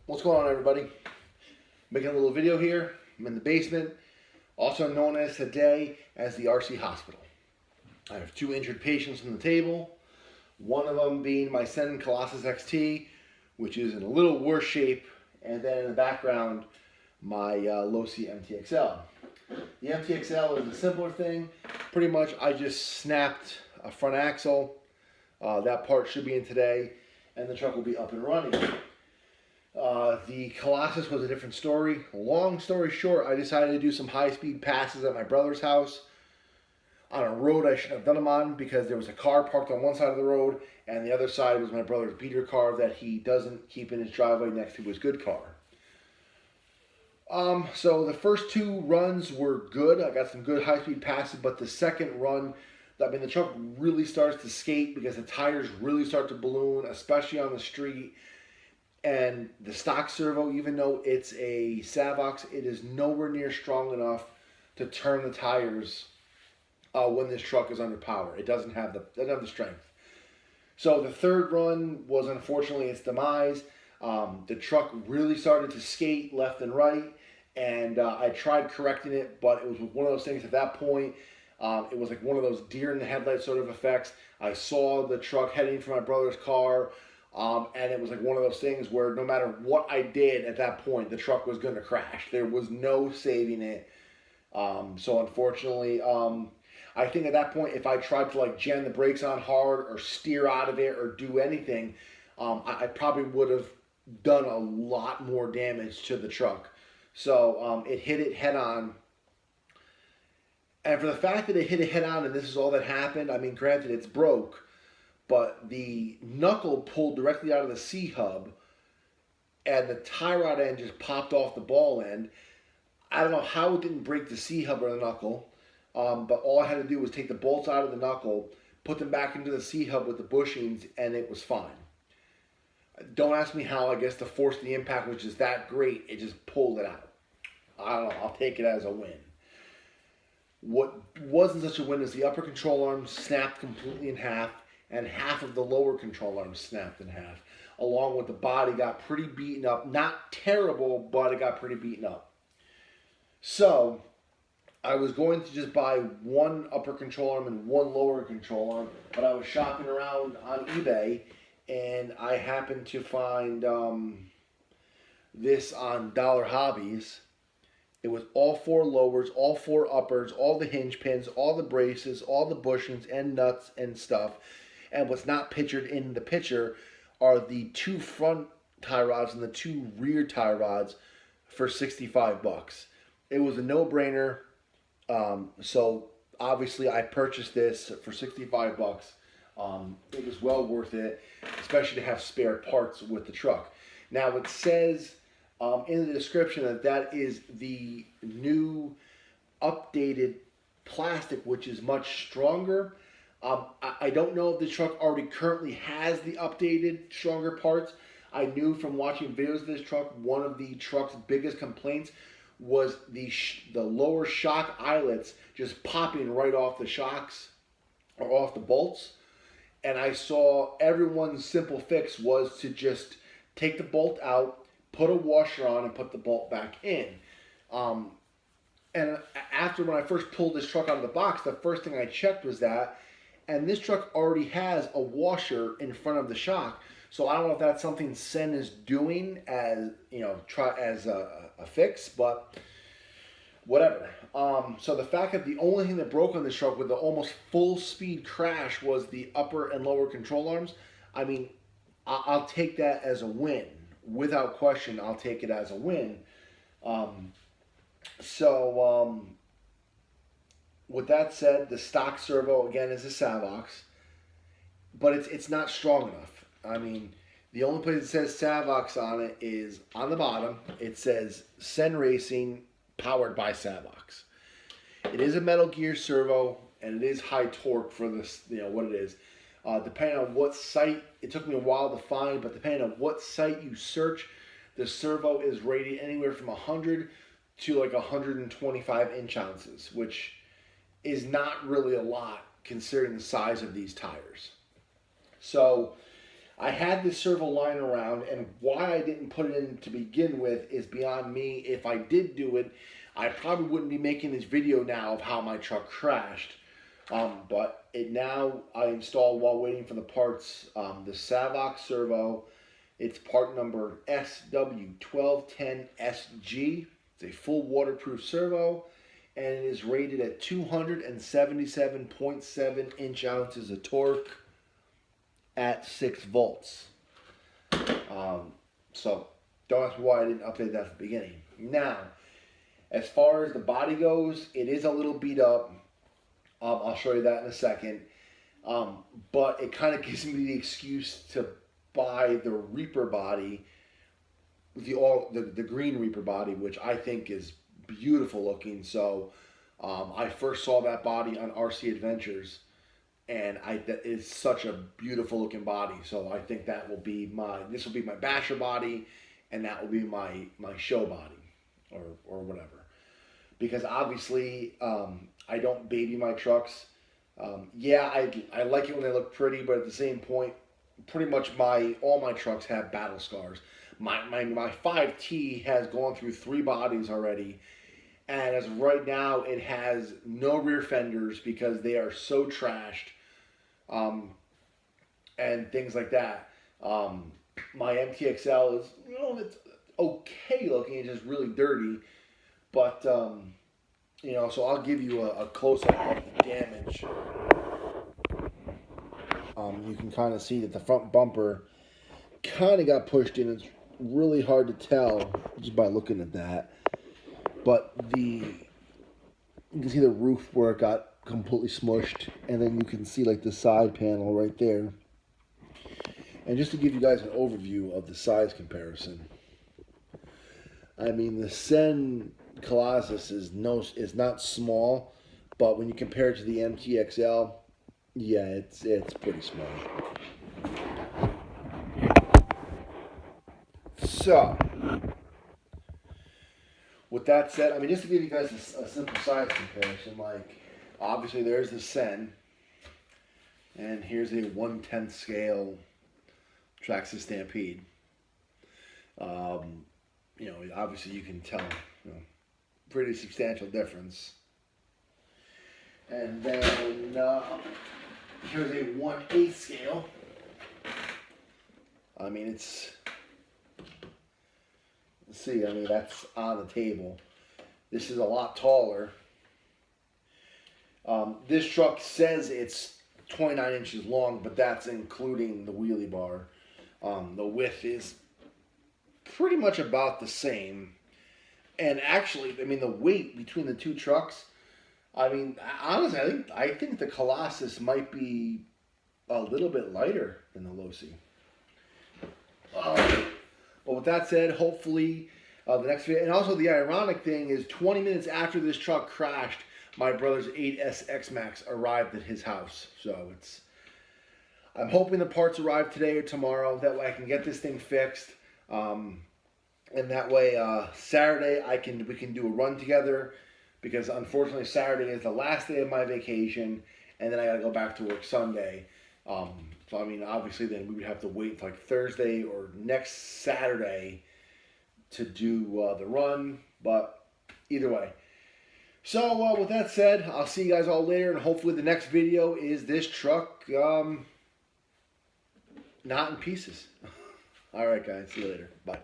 What's going on, everybody? Making a little video here. I'm in the basement, also known as today as the RC hospital. I have two injured patients on the table, one of them being my Cen Colossus XT, which is in a little worse shape, and then in the background, my Losi MTXL. The MTXL is a simpler thing. Pretty much I just snapped a front axle. That part should be in today, and the truck will be up and running. The Colossus was a different story. Long story short, I decided to do some high-speed passes at my brother's house on a road I shouldn't have done them on because there was a car parked on one side of the road and the other side was my brother's beater car that he doesn't keep in his driveway next to his good car. So the first two runs were good. I got some good high-speed passes, but the second run, the truck really starts to skate because the tires really start to balloon, especially on the street. And the stock servo, even though it's a Savox, it is nowhere near strong enough to turn the tires when this truck is under power. It doesn't have the strength. So the third run was unfortunately its demise. The truck really started to skate left and right, and I tried correcting it, but it was one of those things at that point. It was like one of those deer in the headlights sort of effects. I saw the truck heading for my brother's car. And it was like one of those things where no matter what I did at that point, the truck was going to crash. There was no saving it. So unfortunately, I think at that point, if I tried to like jam the brakes on hard or steer out of it or do anything, I probably would have done a lot more damage to the truck. So it hit it head on. And for the fact that it hit it head on and this is all that happened, I mean, granted, it's broke. But the knuckle pulled directly out of the C-hub, and the tie rod end just popped off the ball end. I don't know how it didn't break the C-hub or the knuckle, but all I had to do was take the bolts out of the knuckle, put them back into the C-hub with the bushings, and it was fine. Don't ask me how. I guess the force of the impact was just that great. It just pulled it out. I don't know. I'll take it as a win. What wasn't such a win is the upper control arm snapped completely in half, and half of the lower control arm snapped in half, along with the body got pretty beaten up. Not terrible, but it got pretty beaten up. So I was going to just buy one upper control arm and one lower control arm, but I was shopping around on eBay, and I happened to find this on Dollar Hobbies. It was all four lowers, all four uppers, all the hinge pins, all the braces, all the bushings and nuts and stuff. And what's not pictured in the picture are the two front tie rods and the two rear tie rods for $65. It was a no-brainer. So obviously I purchased this for $65. It was well worth it, especially to have spare parts with the truck. Now it says in the description that is the new updated plastic, which is much stronger. I don't know if the truck already currently has the updated, stronger parts. I knew from watching videos of this truck, one of the truck's biggest complaints was the lower shock eyelets just popping right off the shocks or off the bolts. And I saw everyone's simple fix was to just take the bolt out, put a washer on, and put the bolt back in. And after when I first pulled this truck out of the box, the first thing I checked was that. And this truck already has a washer in front of the shock, so I don't know if that's something Cen is doing as as a fix, but whatever. So the fact that the only thing that broke on this truck with the almost full speed crash was the upper and lower control arms. I mean, I'll take that as a win without question. I'll take it as a win. With that said, the stock servo, again, is a Savox, but it's not strong enough. I mean, the only place it says Savox on it is on the bottom. It says Cen Racing, powered by Savox. It is a metal gear servo, and it is high torque for this, what it is. Depending on what site, it took me a while to find, but depending on what site you search, the servo is rated anywhere from 100 to like 125 inch ounces, which is not really a lot considering the size of these tires. So I had this servo lying around, and why I didn't put it in to begin with is beyond me. If I did do it, I probably wouldn't be making this video now of how my truck crashed. But it now I installed while waiting for the parts. The Savox servo. It's part number SW1210SG. It's a full waterproof servo, and it is rated at 277.7 inch-ounces of torque at 6 volts. So don't ask me why I didn't update that at the beginning. Now, as far as the body goes, it is a little beat up. I'll show you that in a second. But it kind of gives me the excuse to buy the Reaper body, the green Reaper body, which I think is beautiful looking. So I first saw that body on RC Adventures, and that is such a beautiful looking body. So I think that will be this will be my basher body, and that will be my show body, or whatever. Because obviously I don't baby my trucks. Yeah, I like it when they look pretty, but at the same point, pretty much all my trucks have battle scars. My 5T has gone through 3 bodies already, and as of right now, it has no rear fenders because they are so trashed, and things like that. My MTXL is, it's okay looking. It's just really dirty, but so I'll give you a close-up of the damage. You can kind of see that the front bumper kind of got pushed in. It's really hard to tell just by looking at that. But you can see the roof where it got completely smushed. And then you can see like the side panel right there. And just to give you guys an overview of the size comparison. I mean, the Cen Colossus is not small. But when you compare it to the MTXL, yeah, it's pretty small. So, with that said, I mean, just to give you guys a simple size comparison, like, obviously there's the Cen, and here's a 1/10 scale Traxxas Stampede. Obviously you can tell, pretty substantial difference. And then here's a 1/8 scale. I mean, let's see, I mean, that's on the table. This is a lot taller. This truck says it's 29 inches long, but that's including the wheelie bar. The width is pretty much about the same. And actually, I mean, the weight between the two trucks, I mean, honestly, I think the Colossus might be a little bit lighter than the Losi. But with that said, hopefully the next video, and also the ironic thing is 20 minutes after this truck crashed, my brother's 8SX Max arrived at his house. So I'm hoping the parts arrive today or tomorrow. That way I can get this thing fixed. And that way Saturday we can do a run together, because unfortunately Saturday is the last day of my vacation, and then I gotta go back to work Sunday. So I mean, obviously then we would have to wait like Thursday or next Saturday to do the run, but either way. So with that said, I'll see you guys all later, and hopefully the next video is this truck not in pieces. All right, guys, see you later. Bye.